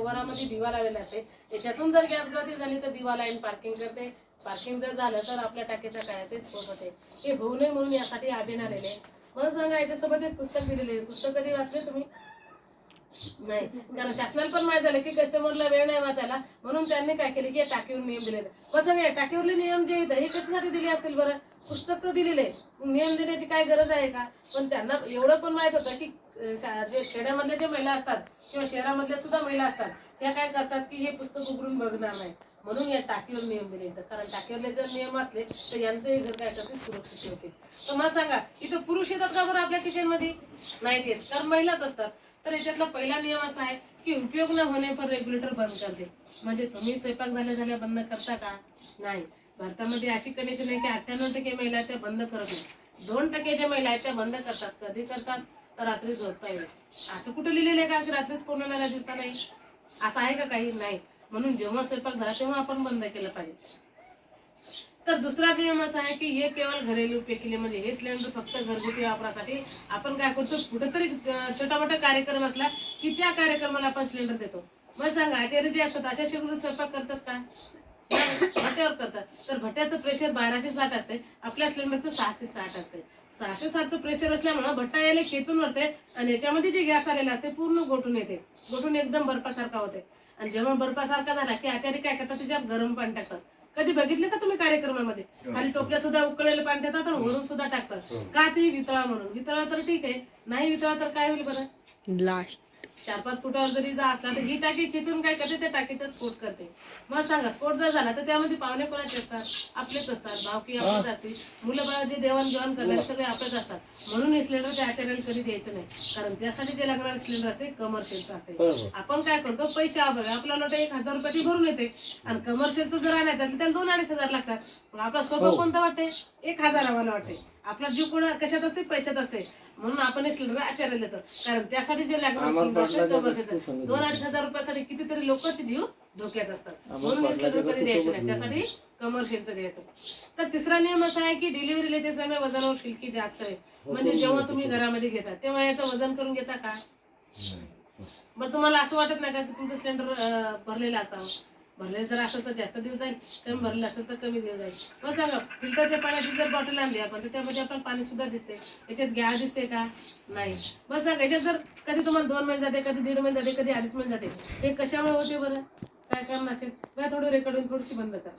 वरामध्ये दिवा लावलेला असते, याच्यातून जर गॅस गळती झाली तर दिवा लाईन पार्किंग करते. पार्किंग जर झालं तर आपल्या टाकीचा काय ते स्फोट होते. हे होऊ नये म्हणून यासाठी अभियान आलेले. मला सांगा याच्यासोबत एक पुस्तक दिलेले, पुस्तक कधी वाचले तुम्ही? नाही, कारण शासनाला पण माहित झालं की कस्टमरला वेळ नाही वाचायला, म्हणून त्यांनी काय केले की टाकीवर नियम दिले. पण सांगा टाकीवरले नियम जे हे कशासाठी दिले असतील बरं? पुस्तक तर दिलेले, नियम देण्याची काय गरज आहे का? पण त्यांना एवढं पण माहित होतं की जे खेड्यामधले जे महिला असतात किंवा शहरामधल्या सुद्धा महिला असतात, त्या काय करतात की हे पुस्तक उघडून बघणार नाही, म्हणून या टाकीवर नियम दिले. कारण टाकीवरले जर नियम वाचले तर यांचं हे घर काय करते सुरक्षित होते. तर मला सांगा इथं पुरुष येतात का बरं आपल्या किचन मध्ये? नाही येत, कारण महिलाच असतात. तर याच्यातला पहिला नियम असा आहे की उपयोग न होणे पर रेग्युलेटर बंद करते. म्हणजे तुम्ही स्वयंपाक झाल्या बंद करता का? नाही. भारतामध्ये अशी कंडिशन आहे की 98% महिला त्या बंद करत नाही. 2% ज्या महिला आहेत त्या बंद करतात. कधी करतात? तर रात्री झोपता येईल. असं कुठं लिहिलेलं आहे का की रात्रीच पूर्ण झाल्या दिवसा नाही? असं आहे का काही? नाही. म्हणून जेव्हा स्वयंपाक झाला तेव्हा आपण बंद केलं पाहिजे. तर दुसरा नियम असा आहे की हे केवळ घरेलू उपयोग केले, म्हणजे हे सिलेंडर फक्त घरगुती वापरासाठी. आपण काय करतो कुठेतरी छोटा मोठा कार्यक्रम असला की त्या कार्यक्रमाला आपण सिलेंडर देतो. मग सांगा आचार्य जे असतात अशा शेगडीवर स्वयंपाक करतात का? भट्ट्यावर करतात. तर भट्ट्याचं प्रेशर 1260 असते, आपल्या सिलेंडरचं 660 असते. 660चं प्रेशर असल्यामुळे भट्टा यायला खेचून वरते आणि याच्यामध्ये जे गॅस आलेला असते पूर्ण गोठून येते, गोठून एकदम बर्फासारखा होते. आणि जेव्हा बर्फासारखा झाला की आचार्य काय करतात त्याच्यात गरम पाणी टाकतात. कधी बघितलं का तुम्ही कार्यक्रमामध्ये? खाली टोपल्या सुद्धा उकळलेलं पाणी देतात आणि वरून सुद्धा टाकतात. का? ते वितळा म्हणून. वितळा तर ठीक आहे, नाही वितळा तर काय होईल बरं? ब्लास्ट. 4-5 फुटावर जरी जा असला तर ही टाकी खेचून काय करते, त्या टाकीचा स्फोट करते. मग सांगा स्फोट जर झाला तर त्यामध्ये पाहुणे कोणाचे असतात? आपलेच असतात. भावकी आपलेच असतील, मुलं बाळा जे देवाणघेवाण करणारे सगळे आपलेच असतात. म्हणून हे सिलेंडर त्या आचार्याला कधी द्यायचं नाही, कारण त्यासाठी जे लागणारे सिलेंडर असते कमर्शियलचं असते. आपण काय करतो पैसे आपल्याला 1000 रुपये भरून येते, आणि कमर्शियलचं जर आणायचं तर त्याला 2-2.5 लागतात. मग आपला सोपं कोणतं वाटते? 1000 आम्हाला वाटते. आपला जीव कोणा कशात असते? पैशात असते. म्हणून आपण हे सिलेंडर आचार्याला देतो, कारण त्यासाठी जे लागणार सिलेंडर कमर्शियल 2-2.5 रुपयासाठी कितीतरी लोकांचे जीव धोक्यात असतात. म्हणून हे सिलेंडर कधी द्यायचे नाही, त्यासाठी कमर्शियलचं द्यायचं. तर तिसरा नियम असा आहे की डिलिव्हरी लेते समय वजनावर शिल्की जांच करे. म्हणजे जेव्हा तुम्ही घरामध्ये घेता तेव्हा याचं वजन करून घेता का? मग तुम्हाला असं वाटत नाही का की तुमचं सिलेंडर भरलेलं असावं? भरलेलं जर असेल तर जास्त दिवस जाईल, कमी भरलेलं असेल तर कमी दिवस जाईल. मग सांगा फिल्टरच्या पाण्याची जर बॉटल आणली आपण तर त्यामध्ये आपल्याला पाणी सुद्धा दिसते, याच्यात गॅस दिसते का? नाही. मग सांगा याच्यात जर कधी तुम्हाला 2 महिने जाते, कधी 1.5 महिने जाते, कधी 2.5 महिने जाते, हे कशामुळे होते बरं? काय कारण असेल? थोडी रेकॉर्डिंग थोडीशी बंद करा.